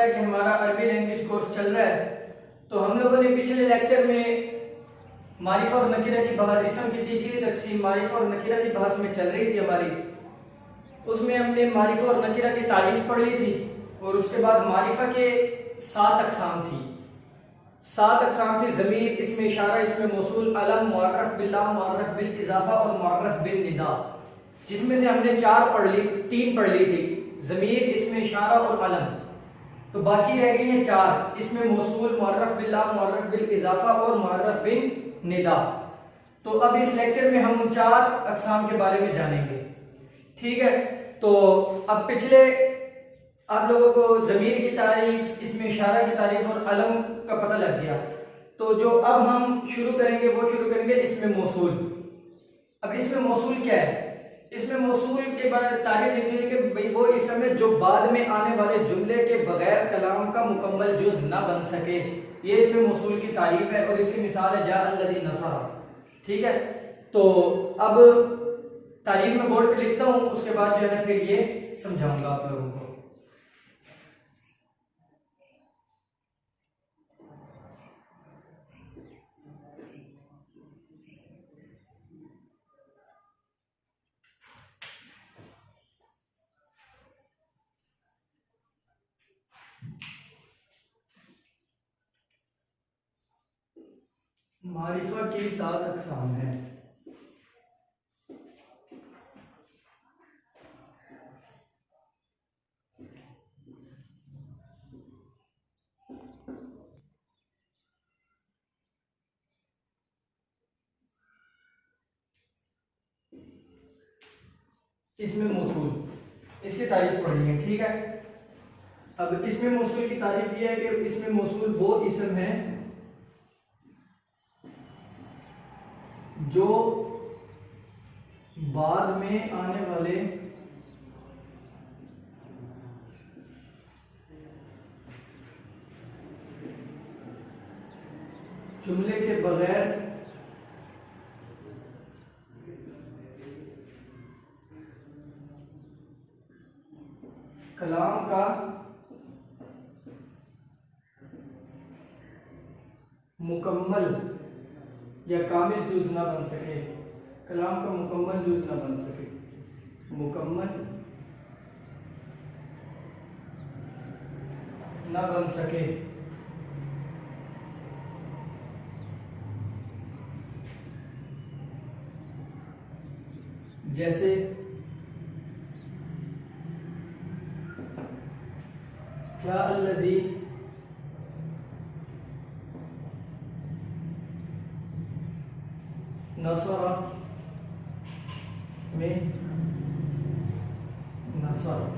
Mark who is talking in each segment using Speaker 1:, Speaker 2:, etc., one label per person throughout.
Speaker 1: पता है कि हमारा अरबी लैंग्वेज कोर्स चल रहा है, तो हम लोगों ने पिछले लेक्चर में मारिफा और नकीरा की बहस, इसम की तीसरी तकसीम मारिफा और नकीरा की बहस में चल रही थी हमारी। उसमें हमने मारिफा और नकीरा की तारीफ पढ़ ली थी और उसके बाद मारिफा के 7 अक़साम थी। 7 अक़साम थी: ज़मीर, इसमें इशारा, इसमें मौसूल, अलम, मुअर्रफ बिल्लाम, मुअर्रफ बिल इज़ाफ़ा और मुअर्रफ बिन निदा, जिसमें से हमने 3 पढ़ ली थी: ज़मीर, इसमें इशारा और अलम। तो बाकी रह गई हैं 4, इसमें मौसूल, मुअर्रफ बिल्लाम, मुअर्रफ बिल इज़ाफ़ा और मुअर्रफ बिन निदा। तो अब इस लेक्चर में हम उन 4 अक़साम के बारे में जानेंगे। ठीक है, तो अब पिछले आप लोगों को ज़मीर की तारीफ, इसमें इशारा की तारीफ और अलम का पता लग गया। तो जो अब हम शुरू करेंगे वो शुरू करेंगे इसमें मौसूल। अब इसमें मौसूल क्या है? इसमें मौसूल के बारे में तारीफ लिखी है कि भाई वो इसम है जो बाद में आने वाले जुमले के बगैर कलाम का मुकम्मल जुज़ ना बन सके। ये इसमें मौसूल की तारीफ है और इसकी मिसाल है जा अल्लज़ी नसरा। ठीक है, तो अब तारीफ में बोर्ड पे लिखता हूँ, उसके बाद जो है ना फिर ये समझाऊंगा आप लोगों को। मारिफा की 7 अक़साम है। इसमें मौसूल, इसकी तारीफ पढ़नी है। ठीक है, अब इसमें मौसूल की तारीफ यह है कि इसमें मौसूल वो इसम है जो बाद में आने वाले जुमले के बगैर कलाम का मुकम्मल या कामिल जुज़ ना बन सके। कलाम का मुकम्मल जुज़ ना बन सके, मुकम्मल ना बन सके। जैसे जा अल्लज़ी नसरा में नसर।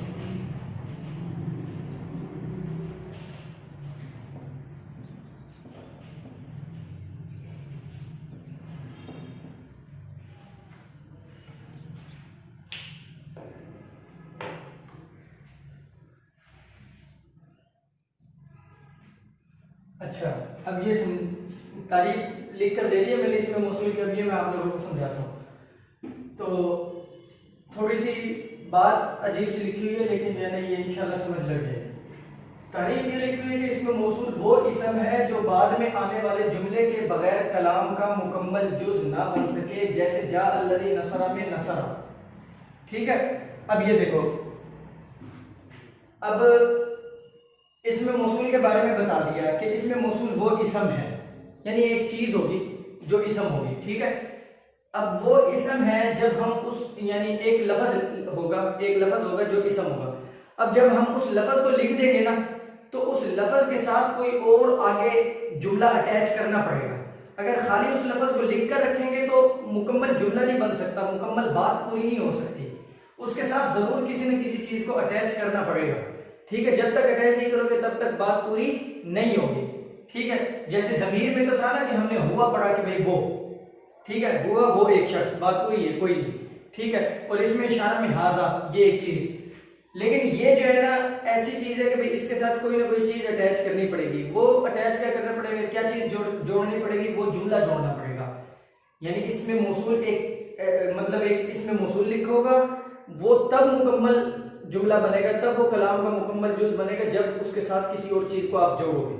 Speaker 1: अच्छा, अब ये तारीफ लिख कर दे दी है मैंने इसमें मौसूल कर दिया। मैं आप लोगों को समझाता हूँ। तो थोड़ी सी बात अजीब सी लिखी हुई है, लेकिन जो है ना ये इंशाल्लाह समझ लग जाएगी। तारीफ ये लिखी हुई है कि इसमें मौसूल वो इसम है जो बाद में आने वाले जुमले के बगैर कलाम का मुकम्मल जुज़ ना बन सके, जैसे जा अल्लज़ी नसरा में नसरा। ठीक है, अब ये देखो, अब इसमें मौसूल के बारे में बता दिया कि इसमें मौसूल वो इसम है, यानी एक चीज होगी जो इसम होगी। ठीक है, अब वो इसम है जब हम उस, यानी एक लफ्ज होगा जो इसम होगा। अब जब हम उस लफ्ज को लिख देंगे ना, तो उस लफ्ज के साथ कोई और आगे जुमला अटैच करना पड़ेगा। अगर खाली उस लफ्ज को लिख कर रखेंगे तो मुकम्मल जुमला नहीं बन सकता, मुकम्मल बात पूरी नहीं हो सकती। उसके साथ जरूर किसी न किसी चीज को अटैच करना पड़ेगा। ठीक है, जब तक अटैच नहीं करोगे तब तक बात पूरी नहीं होगी। ठीक है, जैसे ज़मीर में तो था ना कि हमने हुआ पढ़ा कि भाई वो, ठीक है, हुआ वो एक शख्स, बात पूरी है, कोई नहीं। ठीक है, और इसमें इशारा में हाजा, ये एक चीज। लेकिन ये जो है ना ऐसी चीज है कि भाई इसके साथ कोई ना कोई चीज अटैच करनी पड़ेगी। वो अटैच क्या करना पड़ेगा, क्या चीज जोड़नी पड़ेगी, वो जुमला जोड़ना पड़ेगा। यानी इसमें मौसूल एक मतलब एक इसमें मौसूल लिखा होगा, वो तब मुकम्मल जुमला बनेगा, तब वो कलाम का मुकम्मल जुज बनेगा जब उसके साथ किसी और चीज को आप जोड़ोगे।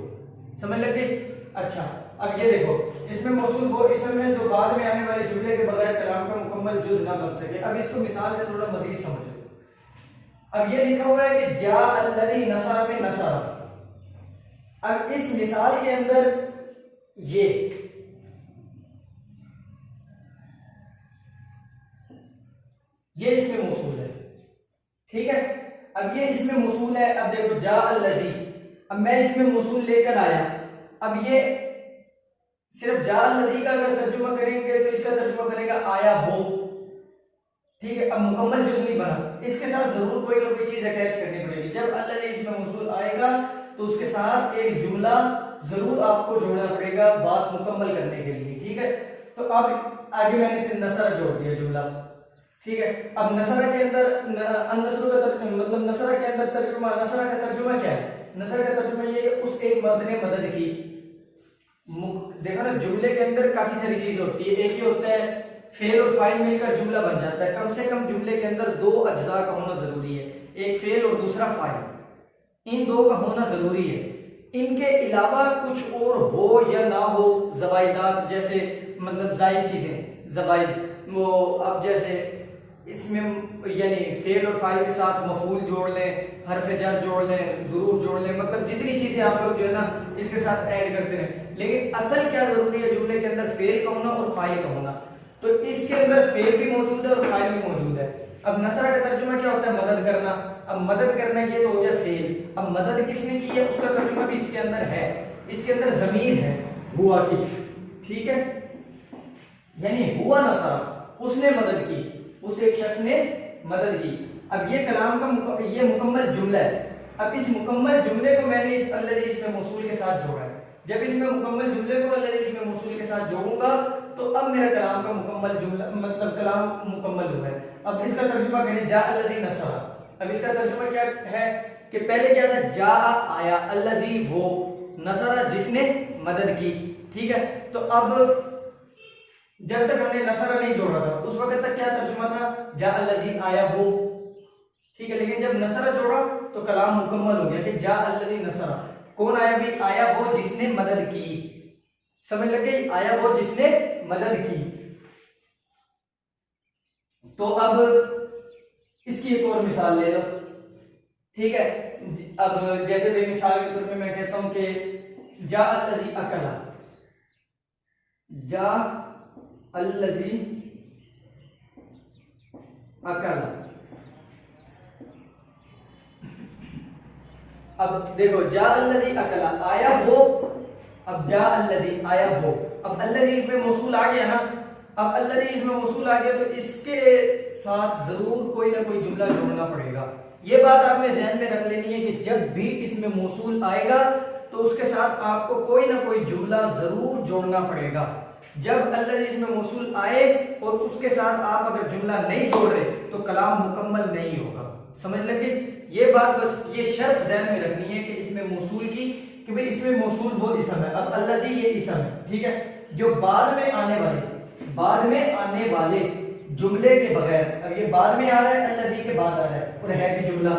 Speaker 1: समझ लग गई? अच्छा, अब ये देखो, इसमें मौसूल वो इसम है जो बाद में आने वाले जुमले के बगैर कलाम का मुकम्मल जुज ना बन सके। अब इसको मिसाल से थोड़ा मजीद समझो। अब ये लिखा हुआ है कि जा अल्लज़ी नसरा में नसरा। अब इस मिसाल के अंदर ये इसमें मौसूल है, ठीक है। अब ये इसमें मौसूल है। अब देखो जा अल्लज़ी, अब मैं इसमें मौसूल लेकर आया। अब ये सिर्फ जा अल्लज़ी का अगर तर्जुमा करेंगे तो इसका तर्जुमा बनेगा आया वो, ठीक है। अब मुकम्मल जुज नहीं बना, इसके साथ जरूर कोई ना कोई चीज अटैच करनी पड़ेगी। जब अल्लज़ी इसमें मौसूल आएगा तो उसके साथ एक जुमला जरूर आपको जोड़ना पड़ेगा बात मुकम्मल करने के लिए, ठीक है। तो अब आगे मैंने फिर नसरा जोड़ दिया जुमला, ठीक है। अब नसरा के अंदर मतलब नसरा के अंदर तर्जुमा, नसरा का तर्जुमा क्या है? नसरा का तर्जुमा ये है उस एक मर्द ने मदद की। देखो ना, जुमले के अंदर काफी सारी चीज होती है। एक ही होता है फेल और फाइल मिलकर जुमला बन जाता है। कम से कम जुमले के अंदर दो अज्जा का होना जरूरी है, एक फेल और दूसरा फाइल। इन दो का होना जरूरी है। इनके अलावा कुछ और हो या ना हो, ज़वाइदात जैसे मतलब जायद चीजें, ज़वाइद वो, अब जैसे इसमें यानी फेल और फाइल के साथ मफूल जोड़ लें, हरफ जर जोड़ लें, ज़ुरूफ जोड़ लें, मतलब जितनी चीजें आप लोग जो है ना इसके साथ ऐड करते रहें। लेकिन असल क्या जरूरी है जुमले के अंदर? फेल का होना और फाइल का होना। तो इसके अंदर फेल भी मौजूद है और फाइल भी मौजूद है। अब नसरा का तर्जुमा क्या होता है? मदद करना। अब मदद करना ये तो हो गया फेल। अब मदद किसने की है उसका तर्जुमा भी इसके अंदर है। इसके अंदर जमीर है हुआ की, ठीक है, यानी हुआ नसरा, उसने मदद की, उस एक शख्स ने मदद की। अब ये कलाम का ये मुकम्मल जुमला है। अब इस मुकम्मल जुमले को मैंने इस अल्लज़ी इसमें मौसूल के साथ जोड़ा है। जब इसमें मुकम्मल जुमले को अल्लज़ी इसमें मौसूल के साथ जोड़ूंगा तो अब मेरा कलाम का मुकम्मल जुमला मतलब कलाम मुकम्मल हुआ है। अब इसका तर्जुमा करें जा अल्लज़ी नसरा। अब इसका तर्जुमा क्या है कि पहले क्या था? जा आया, अल्लज़ी वो, नसरा जिसने मदद की, ठीक है। तो अब जब तक हमने नसरा नहीं जोड़ा था उस वक्त तक क्या तर्जुमा था? जा अल्लज़ी आया वो, ठीक है। लेकिन जब नसरा जोड़ा तो कलाम मुकम्मल हो गया कि जा अल्लज़ी नसरा। कौन आया भी? आया वो जिसने मदद की। समझ लग गई? आया वो जिसने मदद की। तो अब इसकी एक और मिसाल ले लो, ठीक है। अब जैसे भाई मिसाल के तौर पे मैं कहता हूं कि जा अल्लज़ी अकला, जा अल्लज़ी अकला। अब देखो जा अल्लज़ी अकला आया वो, अब जा अल्लज़ी आया वो। अब अल्लज़ी इसमें मौसूल आ गया ना। अब अल्लज़ी इसमें मौसूल आ गया तो इसके साथ जरूर कोई ना कोई जुमला जोड़ना पड़ेगा। ये बात आपने ज़हन में रख लेनी है कि जब भी इसमें मौसूल आएगा तो उसके साथ आपको कोई ना कोई जुमला जरूर जोड़ना पड़ेगा। जब अल्लज़ी इसमें मौसूल आए और उसके साथ आप अगर जुमला नहीं जोड़ रहे तो कलाम मुकम्मल नहीं होगा। समझ लगे? ये बात बस ये शर्त ज़हन में रखनी है कि इसमें मौसूल की, कि भाई इसमें मौसूल वो इसम है। अब अल्लज़ी ये इसम है, ठीक है, जो बाद में आने वाले जुमले के बगैर, अब ये बाद में आ रहा है, अल्लज़ी के बाद आ रहा है और है भी जुमला,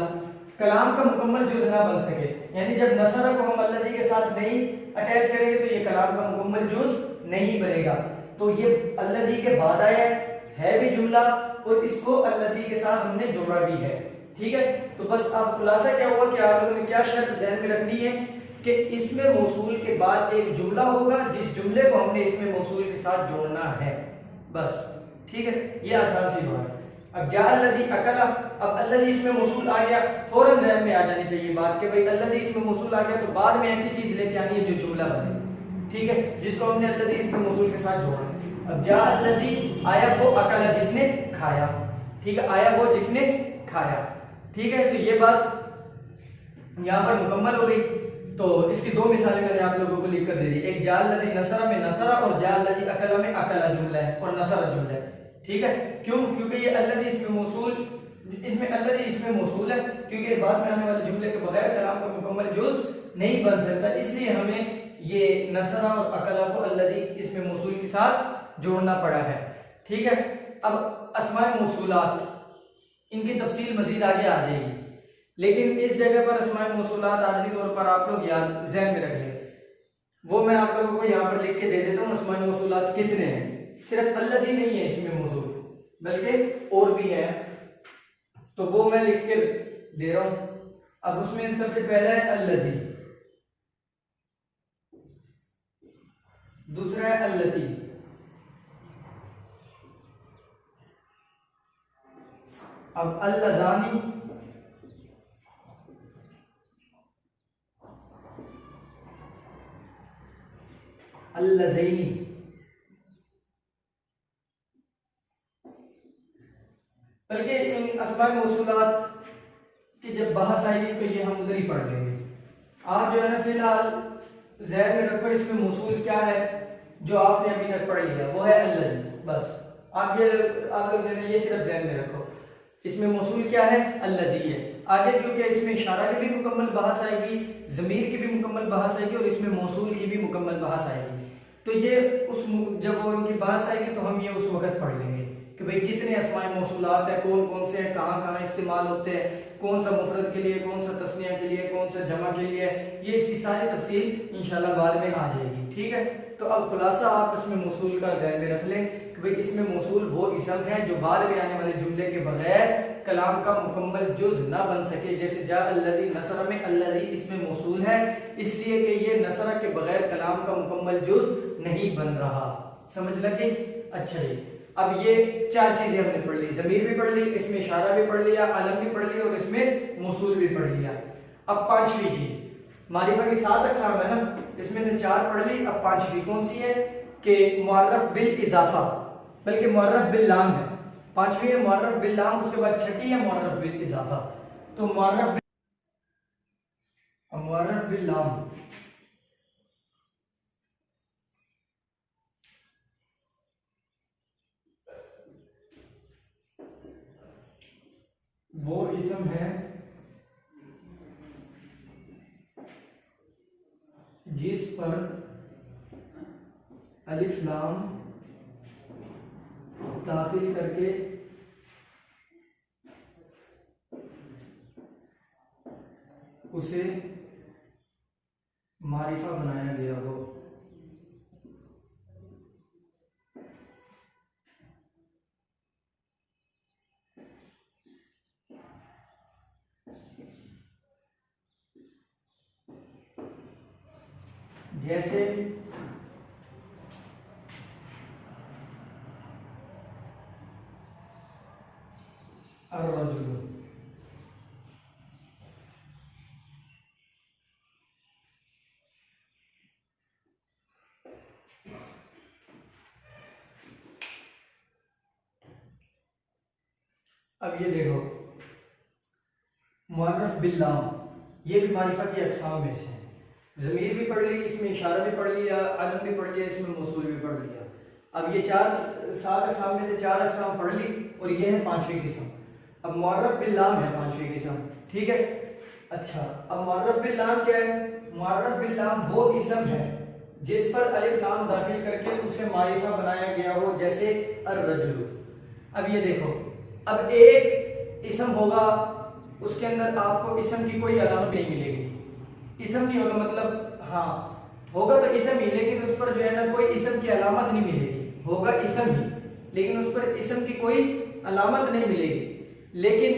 Speaker 1: कलाम का मुकम्मल जुज़ ना बन सके। यानी जब नसरा को हम अल्लज़ी के साथ नहीं अटैच करेंगे तो ये कलाम का मुकम्मल जुज़ नहीं बनेगा। तो ये अल्लज़ी के बाद आया है भी जुमला और इसको अल्लज़ी के साथ हमने जोड़ा भी है, ठीक है। तो बस अब खुलासा क्या हुआ कि आप लोगों ने क्या शर्त ज़हन में रखनी है कि इसमें मौसूल के बाद एक जुमला होगा जिस जुमले को हमने इसमें मौसूल के साथ जोड़ना है, बस, ठीक है। ये आसान सी बात है। अब जा अल्लज़ी अकला, अब अल्लज़ी इसमें मौसूल आ गया, फौरन ज़हन में आ जानी चाहिए बात कि भाई अल्लज़ी इसमें मौसूल आ गया तो बाद में ऐसी चीज लेके आनी है जो जुमला बने, ठीक है, जिसको हमने अल्लज़ी इसमें मौसूल के साथ जोड़ा। अब जा अल्लज़ी आया वो अकला जिसने खाया, ठीक है, आया वो जिसने खाया, ठीक है। तो ये बात यहाँ पर मुकम्मल हो गई। तो इसकी दो मिसालें मैंने आप लोगों को लिख कर दे दी। एक जा अल्लज़ी नसरा में नसरा और जा अल्लज़ी अकला में अकला जुमला है और नसरा जुमला है, ठीक है। क्यों? क्योंकि ये अल्लज़ी इसमें मौसूल, इसमें अल्लज़ी इसमें मौसूल है, क्योंकि बाद में आने वाले जुमले के बगैर कलाम का मुकम्मल जुज़ नहीं बन सकता, इसलिए हमें ये नसरा और अकला को अल्लज़ी इसमें मौसूल के साथ जोड़ना पड़ा है, ठीक है। अब अस्माए मौसूलात, इनकी तफसील मजीद आगे आ जाएगी। लेकिन इस जगह पर अस्माए मौसूलात आर्जी तौर पर आप लोग याद ज़हन में रख लें, वो मैं आप लोगों को यहाँ पर लिख के दे देता हूँ। अस्माए मौसूलात कितने हैं, सिर्फ अल्लज़ी नहीं है इसमें मौसूल, बल्कि और भी है, तो वो मैं लिख के दे रहा हूँ। अब उसमें सबसे पहला है अल्लज़ी, दूसरा है अल्लती, अब अल्लज़ानी, अल्लज़ैनी, बल्कि इन अस्माए मौसूलात कि जब बहस आएगी तो ये हम उधर ही पढ़ लेंगे। आप जो है ना फिलहाल ज़हन में रखो इसमें मौसूल क्या है, जो आपने अभी तक पढ़ लिया वो है अल्लज़ी। बस आप लोग जो है ये सिर्फ ज़हन में रखो, इसमें मौसूल क्या है, अल्लज़ी है। आगे क्योंकि इसमें इशारा की भी मुकम्मल बहस आएगी, ज़मीर की भी मुकम्मल बहस आएगी और इसमें मौसूल की भी मुकम्मल बहस आएगी, तो ये उस जब वो उनकी बहस आएगी तो हम ये उस वक्त पढ़ लेंगे कि भाई कितने अस्माए मौसूलात हैं, कौन कौन से हैं, कहाँ कहाँ इस्तेमाल होते हैं, कौन सा मुफरद के लिए, कौन सा तस्निया के लिए, कौन सा जमा के लिए, ये इसकी सारी तफसील इंशाल्लाह बाद में आ जाएगी। ठीक है, तो अब खुलासा आप इसमें मौसूल का ज़हन में रख लें कि भाई इसमें मौसूल वो इसम है जो बाद में आने वाले जुमले के बगैर कलाम का मुकम्मल जुज ना बन सके। जैसे जा अल्लज़ी नसर में अल्लज़ी इसमें मौसूल है, इसलिए कि ये नसर के बगैर कलाम का मुकम्मल जुज नहीं बन रहा। समझ लग गई? अच्छा जी, अब ये चार चीजें हमने पढ़ ली, ज़मीर भी पढ़ ली, इसमें इशारा भी पढ़ लिया, अलम भी पढ़ लिया और इसमें मौसूल भी पढ़ लिया। अब पांचवी चीज, मारिफा की 7 अक़साम है ना, इसमें से 4 पढ़ ली, अब पांचवी कौन सी है कि मुअर्रफ बिल इजाफा, बल्कि मुअर्रफ बिल लाम है। पांचवी है मुअर्रफ बिल लाम, उसके बाद छठी है मुअर्रफ बिल इजाफा। तो मुअर्रफ बिल लाम वो इसम है जिस पर अलिफ लाम दाखिल करके उसे मारिफा बनाया गया हो। जैसे अर्रजुल, अब ये देखो मुअर्रफ बिल लाम, ये भी मारिफा की अक़साम में से है। ज़मीर भी पढ़ ली, इसमें इशारा भी पढ़ लिया, अलम भी पढ़ लिया, इसमें मौसूल भी पढ़ लिया। अब ये 7 अक़साम में से 4 अक़साम पढ़ ली और ये है पांचवी किस्म। अब मुअर्रफ बिल लाम है पांचवी किस्म। ठीक है, अच्छा अब मुअर्रफ बिल लाम क्या है? मुअर्रफ बिल लाम वो इसम है जिस पर अलिफ लाम दाखिल करके उसे मारिफा बनाया गया हो, जैसे अर्रजुल। अब ये देखो, अब एक इसम होगा, उसके अंदर आपको इसम की कोई अलामत नहीं मिलेगी। इसम नहीं होगा मतलब हाँ होगा तो इसम ही, लेकिन उस पर जो है ना कोई इसम की अलामत नहीं मिलेगी। होगा इसम ही लेकिन उस पर इसम की कोई अलामत नहीं मिलेगी। लेकिन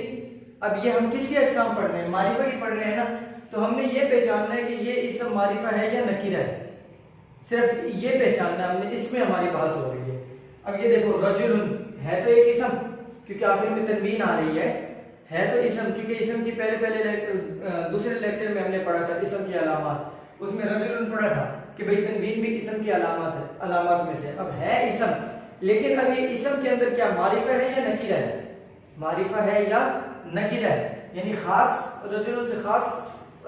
Speaker 1: अब ये हम किसकी अक़साम पढ़ रहे हैं? मारिफा की पढ़ रहे हैं ना, तो हमने ये पहचानना है कि ये इसम मारिफा है या नकीरा है, सिर्फ ये पहचानना है हमने, इसमें हमारी बहस हो रही है। अब ये देखो रजुल है तो एक इसम, क्योंकि आखिर में तनवीन आ रही है तो इसम, क्योंकि इसम की पहले दूसरे लेक्चर में हमने पढ़ा था इसम की अलामत, उसमें रजुल पढ़ा था कि भाई तनवीन भी इसम की अलामत में से। अब है इसम, लेकिन अब ये इसम के अंदर क्या मारिफा है या नकीरा है? मारिफा है या नकीरा है, यानी खास रजुल से खास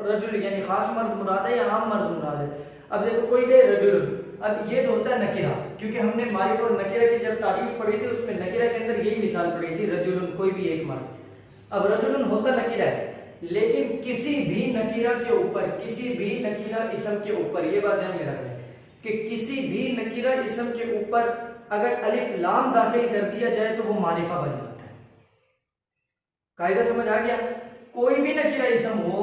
Speaker 1: रजुल यानी खास मर्द मुराद है या आम मर्द मुराद है। अब देखो कोई कहे रजुल, अब ये तो होता है नकीरा, क्योंकि हमने मारिफा और नकीरा की जब तारीफ पढ़ी थी उसमें नकीरा के अंदर यही मिसाल पढ़ी थी, रजुल कोई भी एक मर्द। अब रजुल होता नकीरा है, लेकिन किसी भी नकीरा के ऊपर, किसी भी नकीरा इसम के ऊपर, ये बात ध्यान में रखें कि किसी भी नकीरा इसम के ऊपर अगर अलिफ लाम दाखिल कर दिया जाए तो वो मारिफा बन जाता है। कायदा समझ आ गया? कोई भी नकीरा इसम हो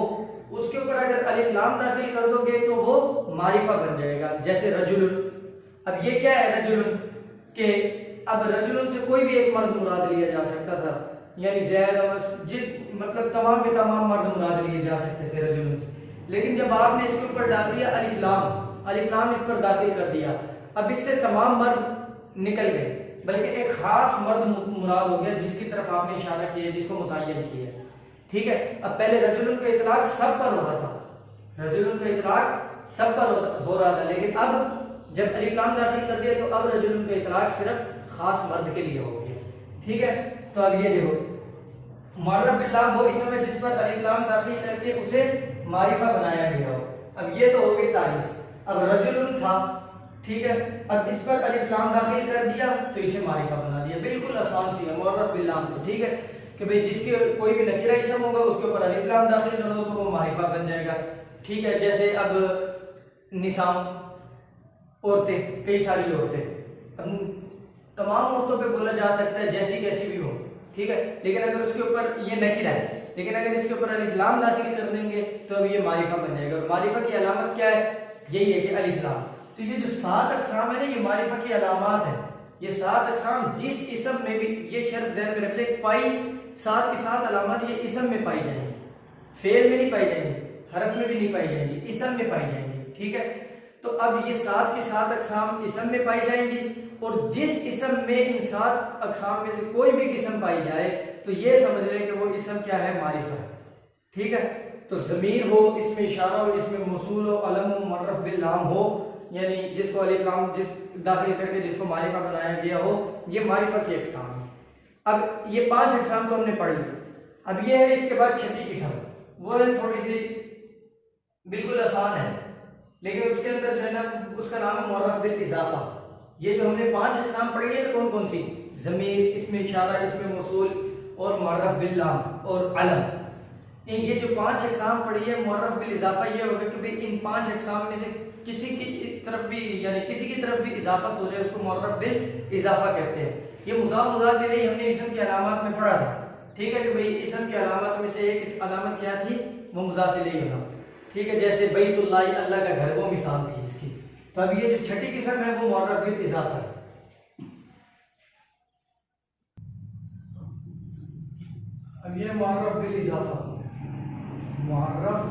Speaker 1: उसके ऊपर अगर अलिफ लाम दाखिल कर दोगे तो वो मारिफा बन जाएगा। जैसे रजुल, अब ये क्या है रजुल के, अब रजुल से कोई भी एक मर्द मुराद लिया जा सकता था, यानी ज़ैद मस्जिद मतलब तमाम के तमाम मर्द मुराद लिए जा सकते थे रजुल से। लेकिन जब आपने इसके ऊपर डाल दिया अलिफ लाम इस पर दाखिल कर दिया, अब इससे तमाम मर्द निकल गए, बल्कि एक खास मर्द मुराद हो गया जिसकी तरफ आपने इशारा किया, जिसको मुतय्यन किया। ठीक है, अब पहले रजुल का इतलाक सब पर हो रहा था, रजुल का इतलाक सब पर हो रहा था, लेकिन अब जब अलिफ लाम दाखिल कर दिया तो अब रजुल का इतलाक सिर्फ खास मर्द के लिए हो गया। ठीक है, तो अब ये देखो मुअर्रफ बिल लाम वो इसम है जिस पर अलिफ लाम दाखिल करके उसे मारिफा बनाया गया हो। अब ये तो हो गई तारीफ। अब रजुल था, ठीक है, अब इस पर अलिफ लाम दाखिल कर दिया तो इसे मारिफा बना दिया। बिल्कुल आसान सी है मुअर्रफ बिल लाम से। ठीक है, कि भाई जिसके कोई भी नकीरा इसम होगा उसके ऊपर अलिफ लाम दाखिल कर दो तो वो मारिफा बन जाएगा। ठीक है, जैसे अब निसाम औरतें, कई सारी औरतें, तमाम औरतों पे बोला जा सकता है जैसी कैसी भी हो। ठीक है, लेकिन अगर उसके ऊपर ये नकीरा है, लेकिन अगर इसके ऊपर अलिफ लाम दाखिल कर देंगे तो अब ये मारिफा बन जाएगा। और मारिफा की अलामत क्या है, यही है कि अलिफ लाम। तो ये जो 7 अक़साम है ना, ये मारिफा की अलामत है। ये 7 अक़साम जिस इसम में भी, ये शर्त ज़हन में रख ले, पाई 7 की 7 अलामत ये इसम में पाई जाएंगी, फेल में नहीं पाई जाएंगी, हरफ में भी नहीं पाई जाएंगी, इसम में पाई जाएंगी। ठीक है, तो अब ये 7 की 7 अक़साम इसम में पाई जाएंगी, और जिस इसम में इन 7 अक़साम में से कोई भी किस्म पाई जाए तो ये समझ लें कि वो इसम क्या है, मारिफा है। ठीक है, तो ज़मीर हो, इसमें इशारा हो, इसमें मौसूल हो, अलम हो, मुअर्रफ बिल लाम हो, यानी जिसको अलिफ लाम जिस दाखिल करके जिसको मारिफा बनाया गया हो, ये मारिफा की अक़साम है। अब ये 5 अक़साम तो हमने पढ़ ली। अब ये है इसके बाद छठी किस्म, वो है थोड़ी सी बिल्कुल आसान है, लेकिन उसके अंदर जो है ना उसका नाम है मुअर्रफ बिल इज़ाफ़ा। ये जो हमने 5 अक़साम पढ़ी है ना, कौन कौन सी, ज़मीर, इसमें इशारा, इसमें मौसूल और मुअर्रफ बिल लाम और अलम, ये जो 5 अक़साम पढ़ी है मुअर्रफ बिल इज़ाफ़ा, ये होगा कि भाई इन 5 अक़साम में से किसी की तरफ भी, यानी किसी की तरफ भी इजाफत हो जाए उसको मुअर्रफ बिल इज़ाफ़ा कहते हैं। ये मुज़ाफ़ मुज़ाफ़ इलैहि हमने इसम की अलामत में पढ़ा था। ठीक है, कि भाई इसम की अलामत में से एक अलामत क्या थी, वो मुज़ाफ़ इलैहि होना। ठीक है, जैसे बैतुल्लाह, अल्लाह का घर, वो मिसाल थी इसकी। तो अब ये जो छठी किस्म है वो मुअर्रफ बिल इज़ाफ़ा है। अब ये मुअर्रफ बिल इज़ाफ़ा, मुअर्रफ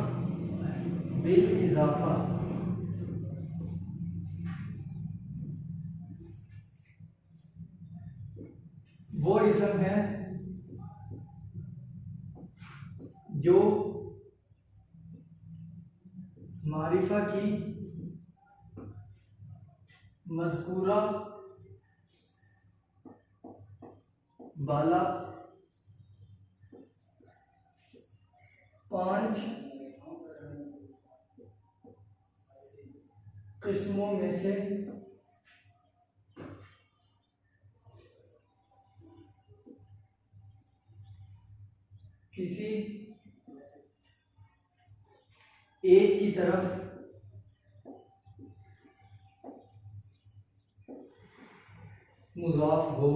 Speaker 1: बिल इज़ाफ़ा वो इसम है जो मारिफा की मज़कूरा बाला 5 किस्मों में से किसी एक की तरफ मुज़ाफ हो।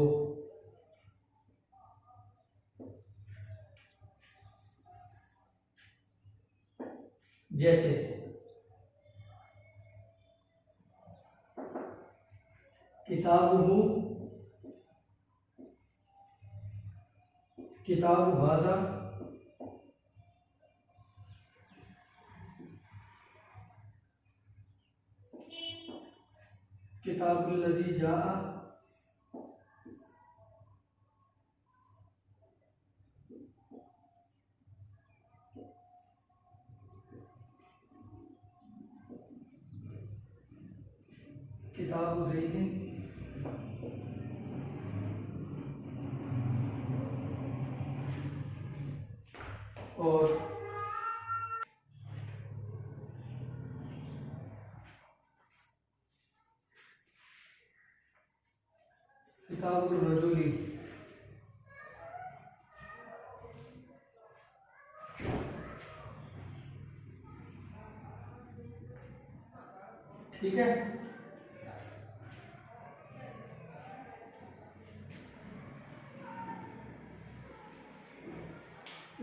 Speaker 1: जैसे किताबुहु, किताबु हाज़ा, किताबुल लज़ी जाअ, किताबु ज़ैदिन, और किताबुर रजुली। ठीक है,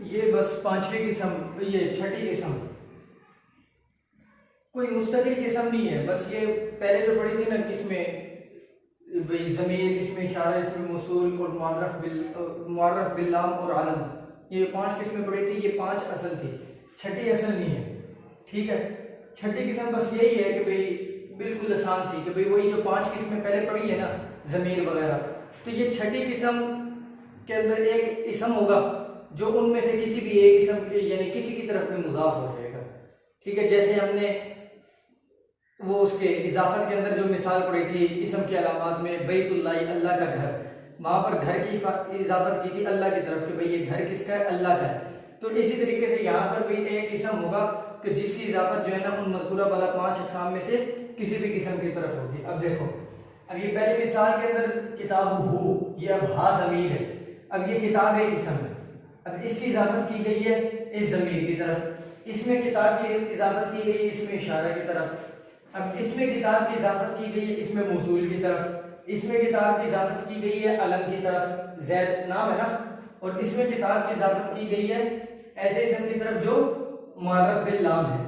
Speaker 1: ये बस पांचवी किस्म, ये छठी किस्म, कोई मुस्तकिल किस्म नहीं है। बस ये पहले जो पढ़ी थी ना किस्में, भाई ज़मीर, इसमें इशारा, इसमें मौसूल और मुअर्रफ बिल लाम और आलम, ये 5 किस्में पढ़ी थी, ये 5 असल थी, छठी असल नहीं है। ठीक है, छठी किस्म बस यही है कि भाई बिल्कुल आसान सी, कि भाई वही जो 5 किस्में पहले पढ़ी है ना ज़मीर वगैरह, तो ये छठी किस्म के अंदर एक इसम होगा जो उनमें से किसी भी एक इसम के यानी किसी की तरफ में मुजाफ हो जाएगा। ठीक है, जैसे हमने वो उसके इजाफत के अंदर जो मिसाल पढ़ी थी इसम के अलामात में, बैतुल्लाह अल्लाह का घर, वहां पर घर की इजाफत की थी अल्लाह की तरफ कि भाई ये घर किसका है, अल्लाह का है। तो इसी तरीके से यहाँ पर भी एक इसम होगा कि जिसकी इजाफत जो है ना उन मज़कूरा वाला 5 अक़साम में से किसी भी किस्म की तरफ होगी। अब देखो, अब ये पहली मिसाल के अंदर किताब हु, ये अब हा ज़मीर है, अब ये किताब एक किस्म है, अब इसकी इजाफत की गई है इस ज़मीर की तरफ, इसमें किताब की इजाफत की गई है इसमें इशारा की तरफ, अब इसमें किताब की इजाफत की गई है इसमें मौसूल की तरफ, इसमें किताब की इजाफत की गई है अलम की तरफ, जैद नाम है ना, और इसमें किताब की इजाफत की गई है ऐसे इसम की तरफ जो मुअर्रफ बिल लाम है।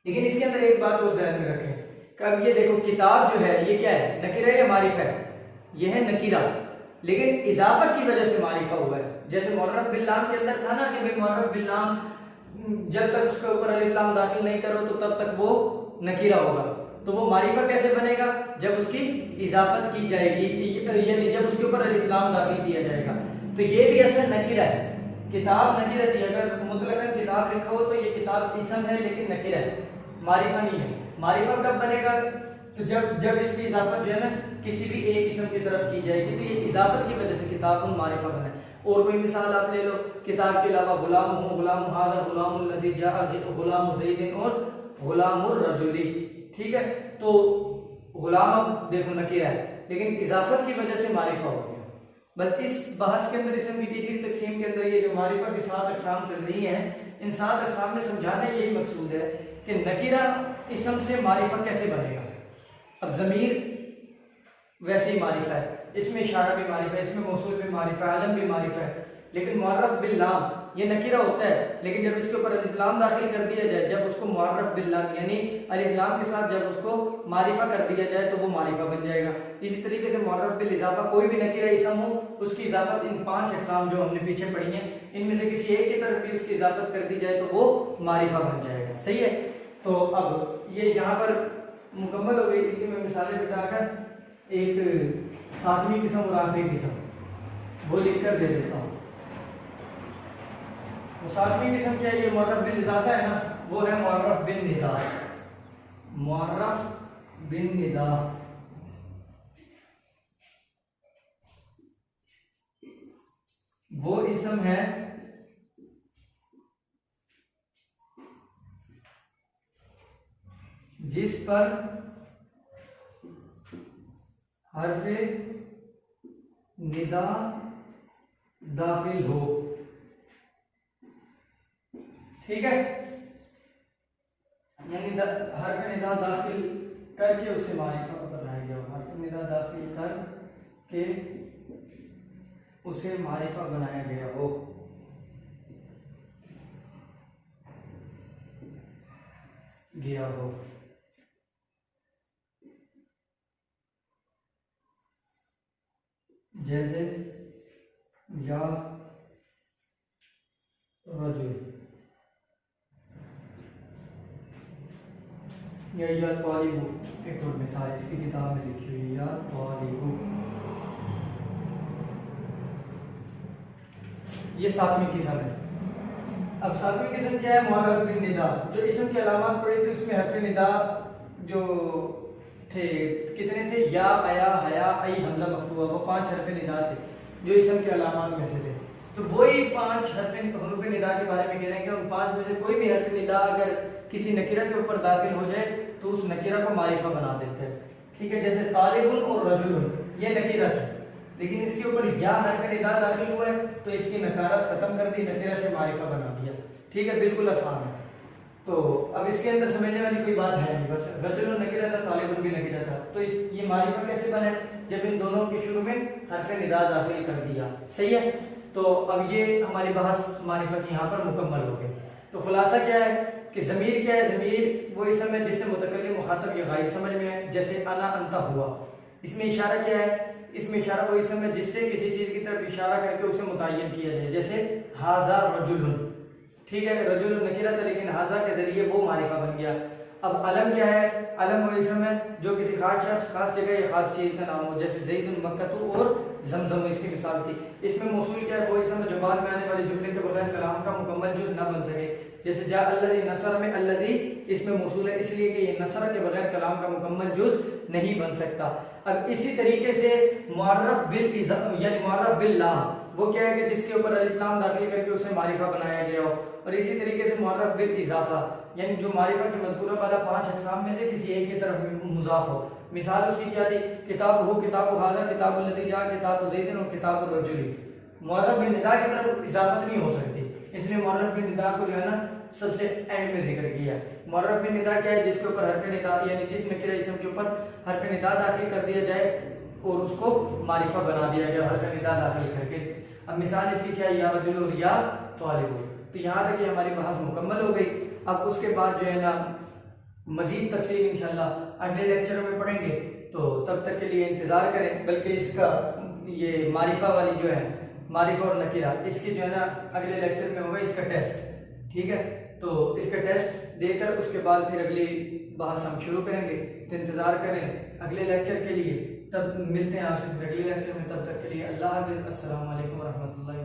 Speaker 1: लेकिन इसके अंदर एक बात और ध्यान में रखें कि अब ये देखो किताब जो है ये क्या है, नकीरा या मारिफा है, ये है नकीरा, लेकिन इजाफत की वजह से मारिफा हुआ है। जैसे मुअर्रफ बिल लाम के अंदर था ना कि भाई मुअर्रफ बिल लाम जब तक उसके ऊपर अलिफ लाम दाखिल नहीं करो तो तब तक वो नकीरा होगा, तो वो मारिफा कैसे बनेगा, जब उसकी इजाफत की जाएगी, यानी जब उसके ऊपर अलिफ लाम दाखिल किया जाएगा। तो ये भी असल नकीरा है, किताब नकीरा थी, अगर मुतलकन किताब लिखा हो तो ये किताब इसम है लेकिन नकीरा है, मारिफा नहीं है। मारिफा कब बनेगा, तो जब इसकी इजाफत जो है ना किसी भी एक इसम की तरफ की जाएगी, तो ये इजाफत की वजह से किताब मारिफा बने। और कोई मिसाल आप ले लो, किताब के अलावा गुलाम हूँ, गुलाम हाज़ा, गुलामुल लज़ी जाअ, गुलाम ज़ैदिन और गुलामुर रजुली। ठीक है, तो गुलाम अब देखो नकीरा है लेकिन इजाफत की वजह से मारिफा हो गया। बस इस बहस के अंदर इसम की तीसरी तकसीम के अंदर ये जो मारिफा की 7 अक़साम चल रही हैं, इन 7 अक़साम में समझाने यही मकसूद है कि नकीरा इसम से मारिफा कैसे बनेगा। अब ज़मीर वैसे ही मारिफा है, इसमें इशारा भी मारिफा है, इसमें मौसूल भी मारिफा है, आलम भी मारिफा है, लेकिन मुअर्रफ बिल लाम ये नकीरा होता है, लेकिन जब इसके ऊपर अलिफ लाम दाखिल कर दिया जाए, जब उसको मुअर्रफ बिल लाम यानी अलिफ लाम के साथ जब उसको मारिफा कर दिया जाए तो वो मारिफा बन जाएगा। इसी तरीके से मुअर्रफ बिल इजाफा, कोई भी नकीरा इसम हो उसकी इजाफत इन 5 अक़साम जो हमने पीछे पढ़ी हैं इनमें से किसी एक की तरफ भी उसकी इजाफत कर दी जाए तो वो मारिफा बन जाएगा। सही है, तो अब ये यहाँ पर मुकम्मल हो गई। इसकी मैं मिसालें बिठाकर एक 7वीं किस्म और आखिरी किस्म वो लिख कर दे देता हूँ। तो 7वीं किस्म क्या है, ये मुअर्रफ बिल इजाफा है ना, वो है मुअर्रफ बिन निदा। मुअर्रफ बिन निदा वो इसम है जिस पर हर्फे निदा दाखिल हो। ठीक है, यानी हर्फ निदा दाखिल करके उसे मारिफा बनाया गया। हर्फ निदा दाखिल करके उसे मारिफा बनाया गया हो। जैसे या रजुल या तालिबु, एक और मिसाल इसकी किताब में लिखी हुई या तालिबु। ये 7वीं किस्म है। अब 7वीं किस्म क्या है, मुअर्रफ बिन निदा। जो इसम की अलामत पड़ी थी उसमें हर्फ निदा जो थे कितने थे, या, अया, हया, आई, हमजा, मफ्तूहा, वो 5 हर्फ निदा थे जो इसम के अलामत में से थे। तो वही 5 हर्फ निदा के बारे में कह रहे हैं कि उन 5 में से कोई भी हर्फ निदा अगर किसी नकीरा के ऊपर दाखिल हो जाए तो उस नकीरा को मारिफा बना देते हैं। ठीक है, जैसे तालिबुन और रजुलुन ये नकीरा थे, लेकिन इसके ऊपर या हर्फ निदा दाखिल हुआ है तो इसकी नकारात खत्म कर दी, नकीरा से मारिफा बना दिया। ठीक है, बिल्कुल आसान है। तो अब इसके अंदर समझने वाली कोई बात है नहीं, बस रजुलुन नकीरा था, तालिबुन भी नकीरा था, तो ये मारिफा कैसे बने, जब इन दोनों के शुरू में हर्फ निदा दाखिल कर दिया। सही है, तो अब ये हमारी बहस मारिफा की यहाँ पर मुकम्मल हो गई। तो खुलासा क्या है कि ज़मीर क्या है? ज़मीर वो इसम है जिससे मुतकल्लिम मुखातब ये गायब समझ में है, जैसे अना अंता हुआ। इसमें इशारा क्या है? इसमें इशारा वो इसम है जिससे किसी चीज़ की तरफ इशारा करके उसे मुतय्यन किया जाए, जैसे हाजा रजुलुन, ठीक है, रजुलुन नकीरा था लेकिन हाजा के जरिए वो मारिफा बन गया। अब अलम क्या है? अलम वो इसम है जो किसी खास शख्स, खास जगह या खास चीज़ का नाम हो, जैसे ज़ैदुन मक्कतु और ज़मज़म इसकी मिसाल थी। इसमें मौसूल क्या है? वो इसम है जो बाद में आने वाले जुमले के बगैर कलाम का मुकम्मल जुज़ न बन सके, जैसे जा अल्लज़ी नसर में अल्लज़ी इसमें मौसूल है इसलिए कि ये नसर के बगैर कलाम का मुकम्मल जुज़ नहीं बन सकता। अब इसी तरीके से मुअर्रफ बिल यानी मुअर्रफ बिल ला वो क्या है कि जिसके ऊपर अलिफ लाम दाखिल करके उसे मारिफा बनाया गया हो, और इसी तरीके से मुअर्रफ बिल इजाफा यानी जो मारिफा के मज़कूरा वाला 5 अक़साम में से किसी एक की तरफ मुज़ाफ हो। मिसाल उसकी क्या थी? किताब हो, किताब हाज़ा, किताब लती जा, किताब ज़ैदिन और किताब रजुली। मुअर्रफ बिल निदा की तरफ इजाफत नहीं हो सकती, इसलिए मुअर्रफ बिल निदा को जो है ना सबसे एंड में जिक्र किया। मुअर्रफ बिल निदा क्या है? जिसके ऊपर हर्फ निदा यानी जिस नकीरा इसम के ऊपर हर्फ निदा दाखिल कर दिया जाए और उसको मारिफा बना दिया गया हर्फ निदा दाखिल करके। अब मिसाल इसकी क्या है? या रजुल और या तालिब। तो यहाँ तक हमारी बहस मुकम्मल हो गई। अब उसके बाद जो है ना मजीद तफसील इंशाल्लाह अगले लेक्चर में पढ़ेंगे, तो तब तक के लिए इंतज़ार करें। बल्कि इसका ये मारिफा वाली जो है मारिफा और नकीरा इसकी जो है ना अगले लेक्चर में होगा इसका टेस्ट, ठीक है। तो इसका टेस्ट देकर उसके बाद फिर अगली बहस हम शुरू करेंगे, तो इंतज़ार करें अगले लेक्चर के लिए। तब मिलते हैं आपसे अगले लेक्चर में, तब तक के लिए अल्लाह हाफ़िज़। अस्सलामु अलैकुम व रहमतुल्लाहि।